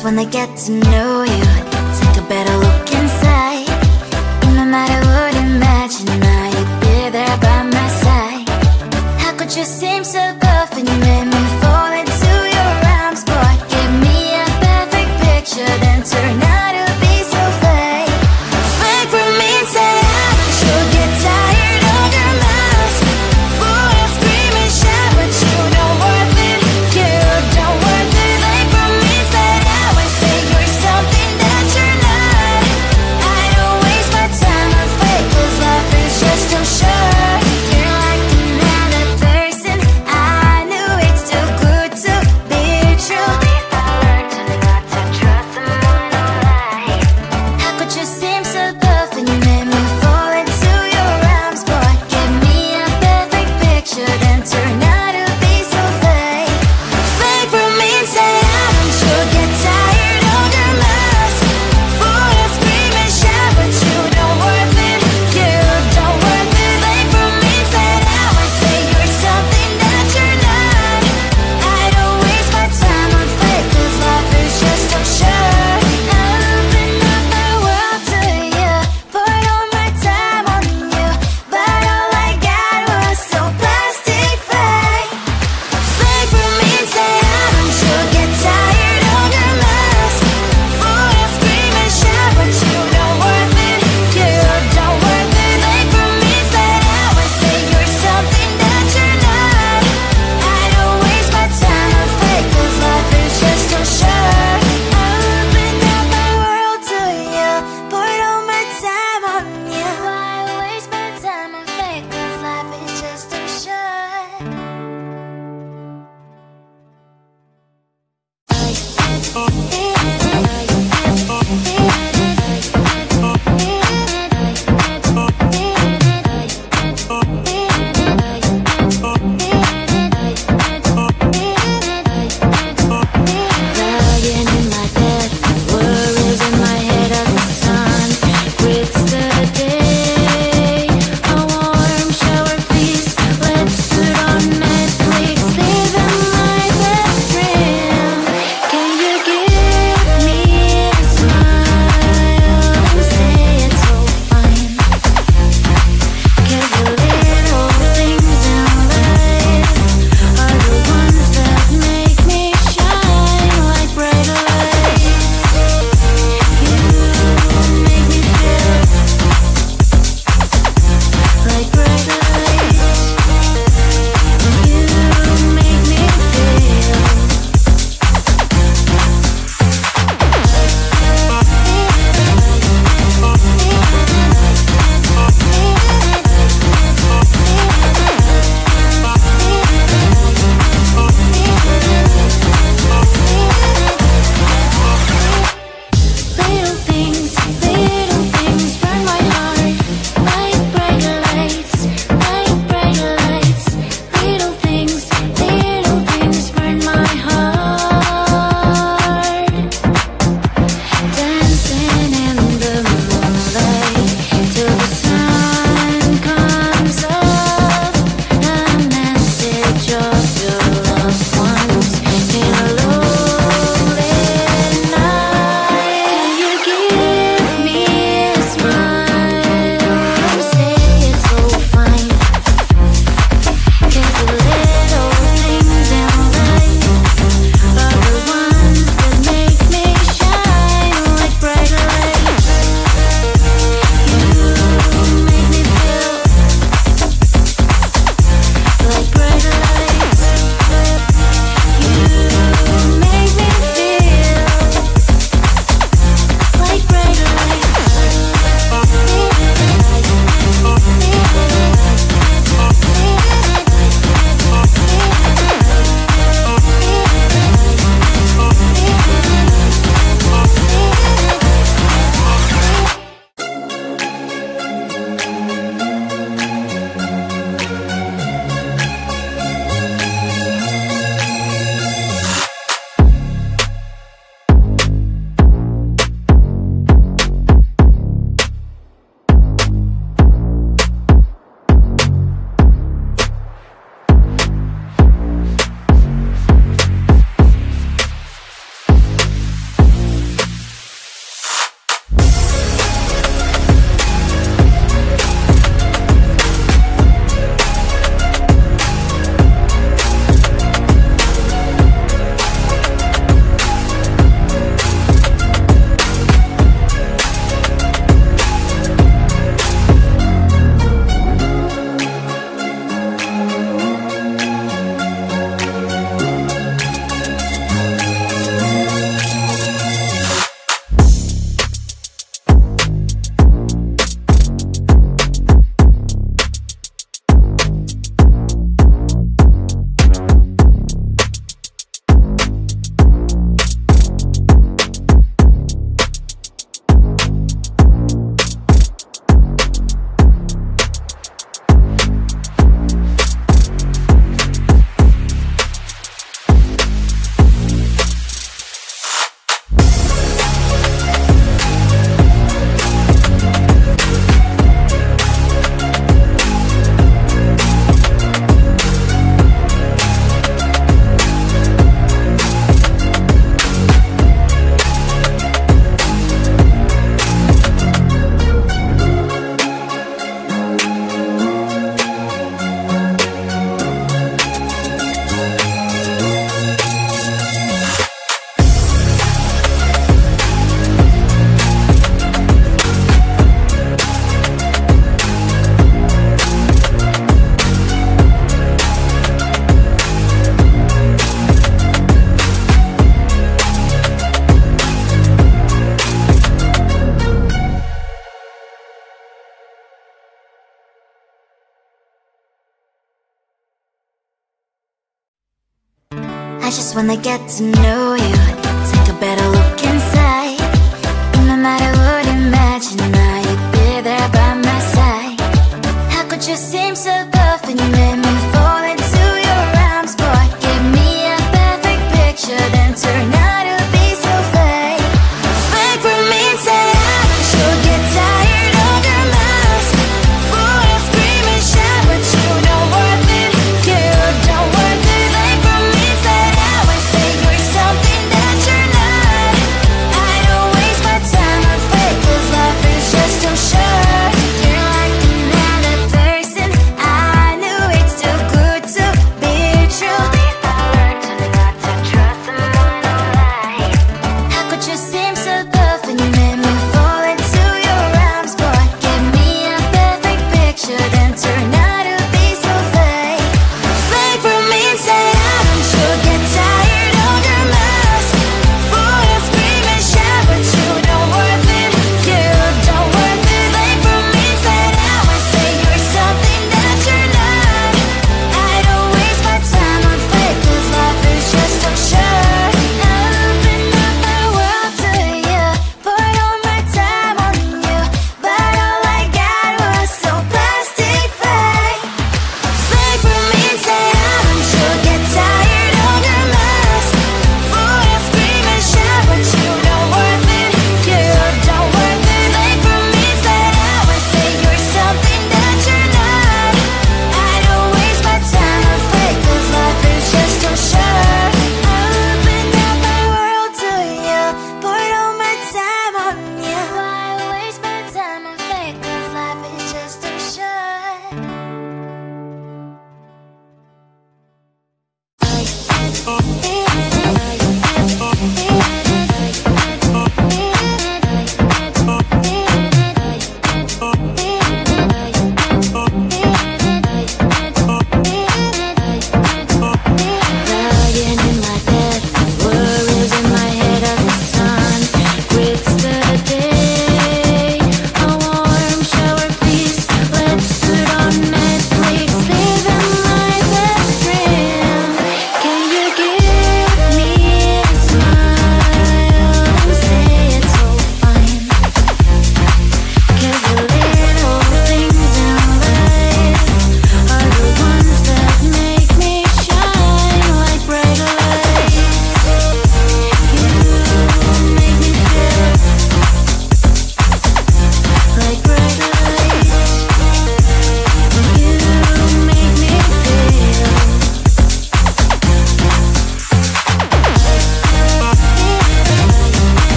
just wanna get to know you. Take a I just wanna get to know you, take a better look inside. No matter what, imagine I you'd be there by my side. How could you seem so perfect? You made me fall into your arms, boy. Give me a perfect picture, then turn out to be so fake. Fake for me, say I should get tired of your mask. Full of scream and shout, but you don't worth it. You don't worth it. Fake for me, say I would say you're something that you're not. I don't waste my time on fake, 'cause life is just too short. You're like another person. I knew it's too good to be true. I learned to not to trust someone who lies. How could you seem so perfect? You made me fall into your arms, boy. Give me a perfect picture, then turn out to be so fake. Fake for me, say I should get tired of your mask. Full of scream and shout, but you don't worth it. You don't worth it. Fake for me, say I would say you're something that you're not. I don't waste my time on fake, 'cause life is just too short. I open up my world to you, poured all my time on you, but all I got was so plastic fake. Fake for me, say I should get tired of your mask. Full of scream and shout, but you don't worth it. You don't worth it. Fake for me, say I would say you're something that you're not. I don't waste my time on fake, 'cause life is just too short. I opened up my world to you, poured all my time on you. Why waste my time on fake, 'cause life is just too short. Lying in my bed, worries in my head as the sun. Grits that